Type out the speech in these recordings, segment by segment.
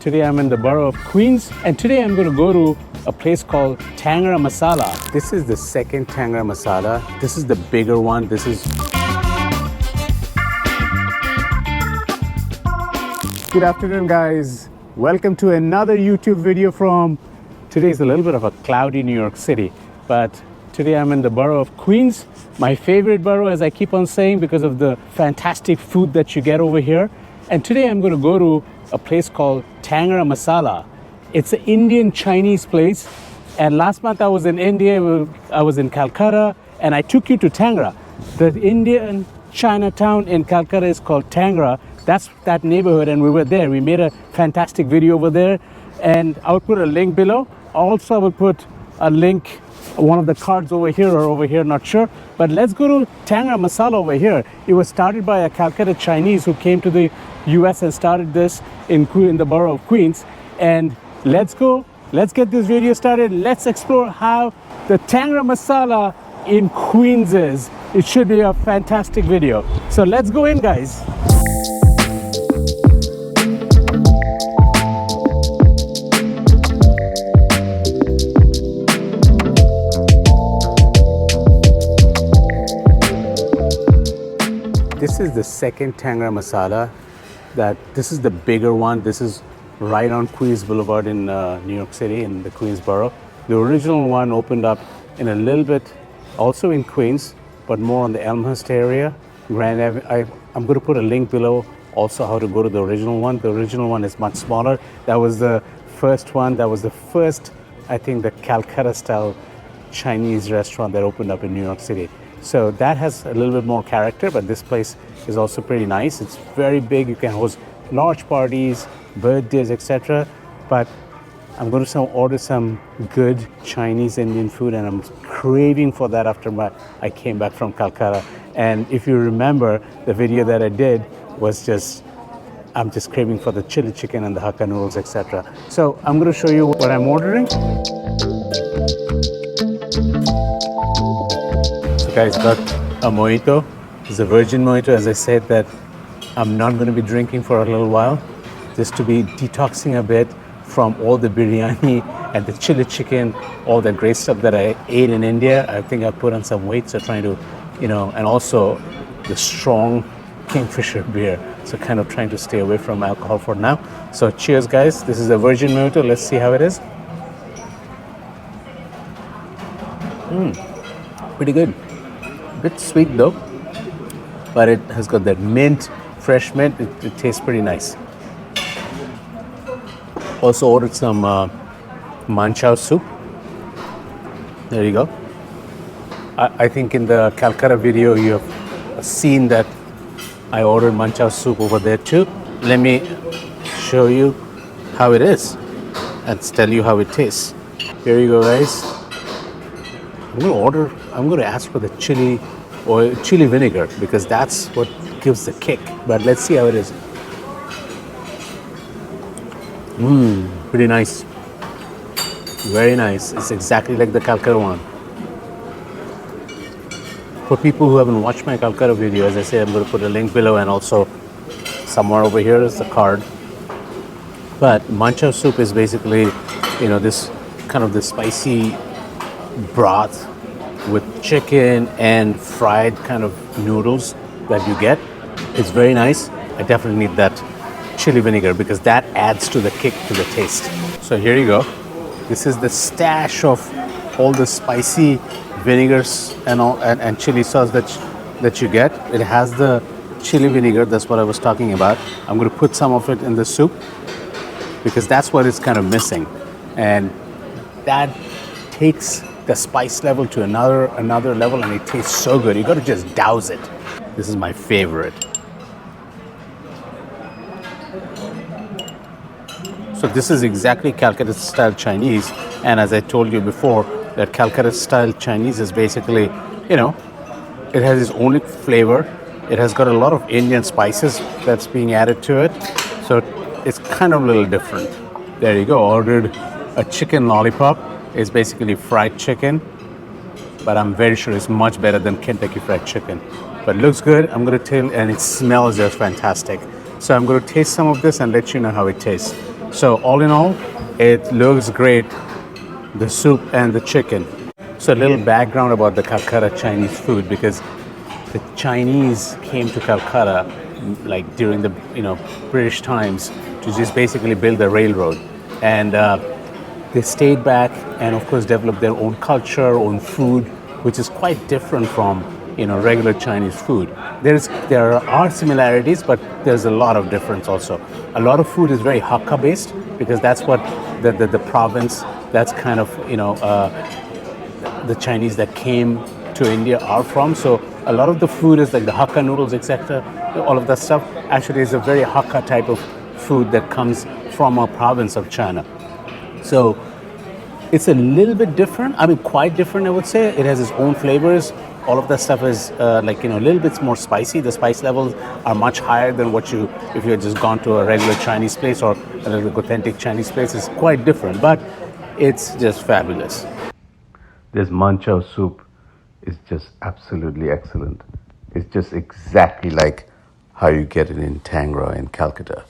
Today I'm in the borough of Queens, and today I'm going to go to a place called Tangra Masala. This is the second Tangra Masala. This is the bigger one. Good afternoon, guys. Welcome to another YouTube video from, today's a little bit of a cloudy New York City, but today I'm in the borough of Queens, my favorite borough, as I keep on saying, because of the fantastic food that you get over here. And today I'm going to go to a place called Tangra Masala. It's an Indian Chinese place. And last month I was in India, I was in Calcutta, and I took you to Tangra. The Indian Chinatown in Calcutta is called Tangra. That's that neighborhood, and we were there. We made a fantastic video over there, and I'll put a link below. Also, I will put a link, one of the cards over here or over here, not sure. But let's go to Tangra Masala over here. It was started by a Kolkata Chinese who came to the US and started this in the borough of Queens. And let's go, let's get this video started. Let's explore how the Tangra Masala in Queens is. It should be a fantastic video. So let's go in, guys. This is the second Tangra Masala. This is the bigger one. This is right on Queens Boulevard in New York City in the Queens borough. The original one opened up in a little bit, also in Queens, but more on the Elmhurst area. Grand Avenue. I'm going to put a link below also how to go to the original one. The original one is much smaller. That was the first one. That was the first, I think, the Calcutta style Chinese restaurant that opened up in New York City. So that has a little bit more character, but this place is also pretty nice. It's very big. You can host large parties, birthdays, etc. But I'm going to order some good Chinese Indian food, and I'm craving for that after I came back from Calcutta. And if you remember, the video that I did was I'm just craving for the chili chicken and the Hakka noodles, etc. So I'm going to show you what I'm ordering. Guys, got a mojito. It's a virgin mojito. As I said, that I'm not going to be drinking for a little while, just to be detoxing a bit from all the biryani and the chili chicken, all that great stuff that I ate in India. I think I put on some weight, so trying to, and also the strong Kingfisher beer. So kind of trying to stay away from alcohol for now. So cheers, guys. This is a virgin mojito. Let's see how it is. Pretty good. Bit sweet though, but it has got that mint, fresh mint. It tastes pretty nice. Also ordered some Mcho Soup. There you go. I think in the Calcutta video you have seen that I ordered Mcho Soup over there too. Let me show you how it is and tell you how it tastes. Here you go, guys. I'm going to ask for the chili vinegar, because that's what gives the kick. But let's see how it is. Pretty nice. Very nice. It's exactly like the Calcutta one. For people who haven't watched my Calcutta video, as I say, I'm going to put a link below, and also somewhere over here is the card. But Mcho Soup is basically, this kind of the spicy broth with chicken and fried kind of noodles that you get. It's very nice. I definitely need that chili vinegar because that adds to the kick, to the taste. So here you go. This is the stash of all the spicy vinegars and all and chili sauce that you get. It has the chili vinegar. That's what I was talking about. I'm going to put some of it in the soup because that's what is kind of missing, and that takes the spice level to another level, and it tastes so good. You got to just douse it. This is my favorite. So this is exactly Calcutta style Chinese, and as I told you before, that Calcutta style Chinese is basically, it has its own flavor. It has got a lot of Indian spices that's being added to it, so it's kind of a little different. There you go. Ordered a chicken lollipop. It's basically fried chicken, but I'm very sure it's much better than Kentucky Fried Chicken. But it looks good. And it smells just fantastic. So I'm going to taste some of this and let you know how it tastes. So all in all, it looks great, the soup and the chicken. So a little background about the Calcutta Chinese food, because the Chinese came to Calcutta like during the British times to just basically build the railroad, and they stayed back and of course developed their own culture, own food, which is quite different from regular Chinese food. There are similarities, but there's a lot of difference also. A lot of food is very Hakka based, because that's what the province, that's kind of the Chinese that came to India are from. So a lot of the food is like the Hakka noodles, etc. All of that stuff actually is a very Hakka type of food that comes from a province of China. So it's a little bit different. I mean, quite different, I would say. It has its own flavors. All of that stuff is a little bit more spicy. The spice levels are much higher than what if you had just gone to a regular Chinese place or a little authentic Chinese place. It's quite different, but it's just fabulous. This Mcho Soup is just absolutely excellent. It's just exactly like how you get it in Tangra in Calcutta.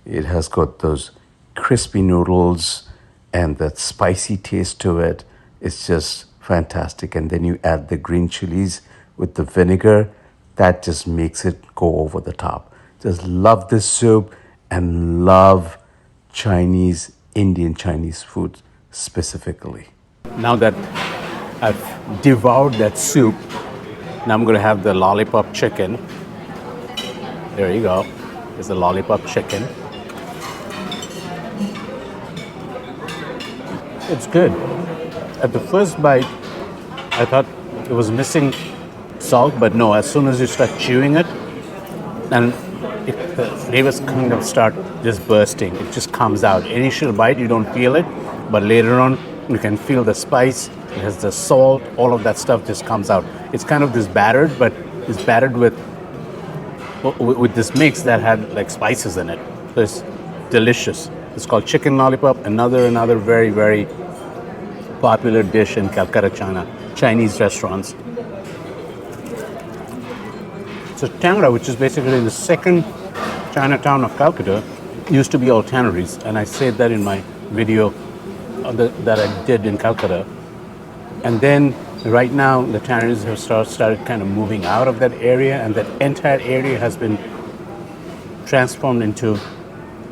It has got those crispy noodles and that spicy taste to it. It's just fantastic. And then you add the green chilies with the vinegar. That just makes it go over the top. Just love this soup and love Indian Chinese food specifically. Now that I've devoured that soup, now I'm going to have the Lollipop Chicken. There you go. There's the Lollipop Chicken. It's good. At the first bite, I thought it was missing salt, but no, as soon as you start chewing it, and the flavors kind of start just bursting. It just comes out. Initial bite, you don't feel it, but later on, you can feel the spice. It has the salt. All of that stuff just comes out. It's kind of this battered, but it's battered with this mix that had like spices in it. So it's delicious. It's called chicken lollipop. Another very, very popular dish in Calcutta, China, Chinese restaurants. So Tangra, which is basically the second Chinatown of Calcutta, used to be all tanneries, and I said that in my video that I did in Calcutta. And then right now the tanneries have started kind of moving out of that area, and that entire area has been transformed into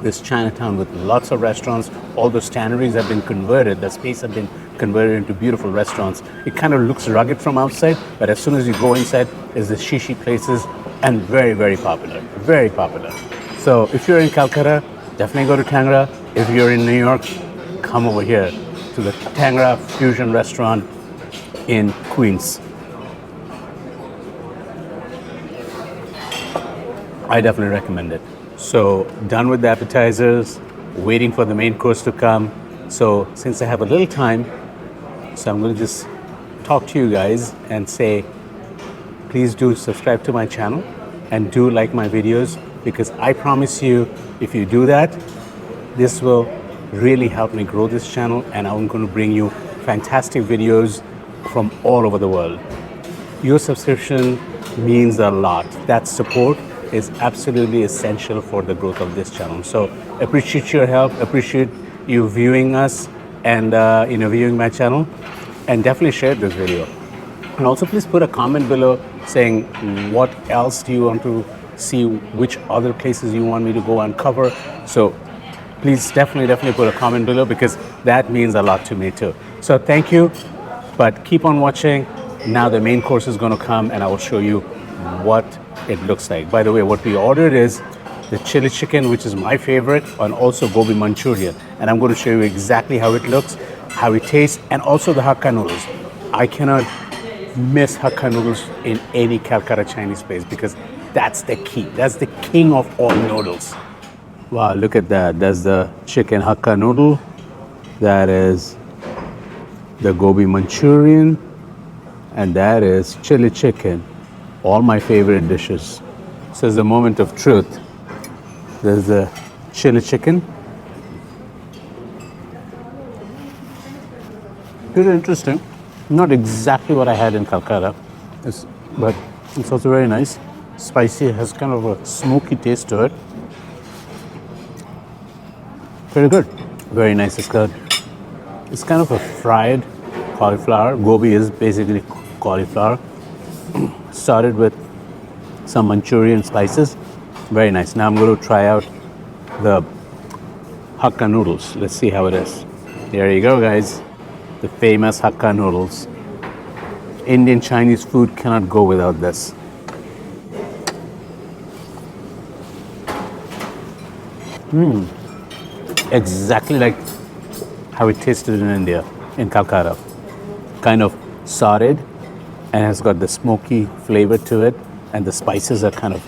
this Chinatown with lots of restaurants. All those tanneries have been converted, the space has been converted into beautiful restaurants. It kind of looks rugged from outside, but as soon as you go inside, there's the shishi places, and very, very popular, very popular. So if you're in Calcutta, definitely go to Tangra. If you're in New York, come over here to the Tangra Fusion restaurant in Queens. I definitely recommend it. So done with the appetizers, waiting for the main course to come. So since I have a little time, so I'm going to just talk to you guys and say, please do subscribe to my channel and do like my videos, because I promise you, if you do that, this will really help me grow this channel, and I'm going to bring you fantastic videos from all over the world. Your subscription means a lot. That support is absolutely essential for the growth of this channel. So appreciate your help, appreciate you viewing us and viewing my channel, and definitely share this video. And also please put a comment below saying what else do you want to see, which other places you want me to go and cover. So please definitely put a comment below, because that means a lot to me too. So thank you, but keep on watching. Now the main course is going to come and I will show you what it looks like. By the way, what we ordered is the chili chicken, which is my favorite, and also gobi Manchurian. And I'm going to show you exactly how it looks, how it tastes, and also the Hakka noodles. I cannot miss Hakka noodles in any Calcutta Chinese place, because that's the key. That's the king of all noodles. Wow, look at that. That's the chicken Hakka noodle. That is the gobi Manchurian. And that is chili chicken. All my favorite dishes. So it's the moment of truth. There's the chili chicken. Pretty interesting. Not exactly what I had in Calcutta, but it's also very nice. Spicy, has kind of a smoky taste to it. Pretty good. Very nice. It's good. It's kind of a fried cauliflower. Gobi is basically cauliflower. Started with some Manchurian spices. Very nice. Now I'm going to try out the Hakka noodles. Let's see how it is. There you go, guys. The famous Hakka noodles. Indian Chinese food cannot go without this. Exactly like how it tasted in India, in Calcutta. Kind of sauteed and has got the smoky flavor to it, and the spices are kind of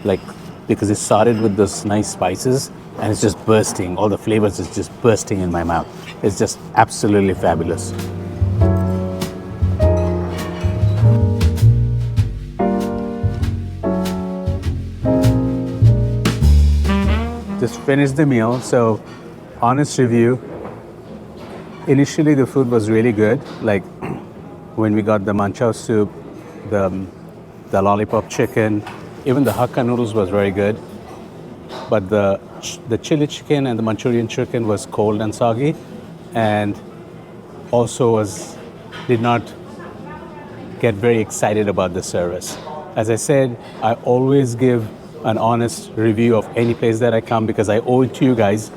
like, because it's sauteed with those nice spices and it's just bursting. All the flavors is just bursting in my mouth. It's just absolutely fabulous. Just finished the meal. So, honest review. Initially, the food was really good. Like when we got the Mcho Soup, the Lollipop Chicken, even the Hakka noodles was very good. But the chili chicken and the Manchurian chicken was cold and soggy, and also did not get very excited about the service. As I said, I always give an honest review of any place that I come because I owe it to you guys.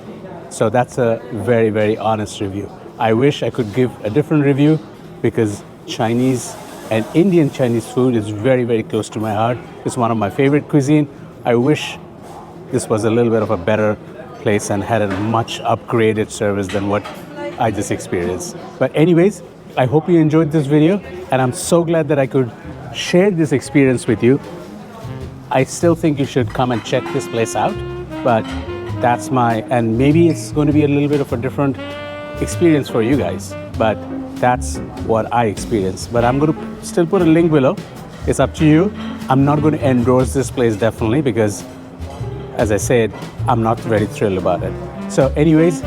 So that's a very, very honest review. I wish I could give a different review because Chinese and Indian Chinese food is very, very close to my heart. It's one of my favorite cuisine. I wish this was a little bit of a better place and had a much upgraded service than what I just experienced. But anyways, I hope you enjoyed this video, and I'm so glad that I could share this experience with you. I still think you should come and check this place out, but and maybe it's going to be a little bit of a different experience for you guys, but that's what I experienced. But I'm going to still put a link below. It's up to you. I'm not going to endorse this place definitely because, as I said, I'm not very thrilled about it. So anyways,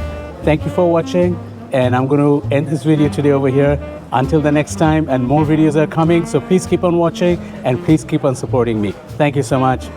thank you for watching, and I'm going to end this video today over here. Until the next time, and more videos are coming, so please keep on watching and please keep on supporting me. Thank you so much.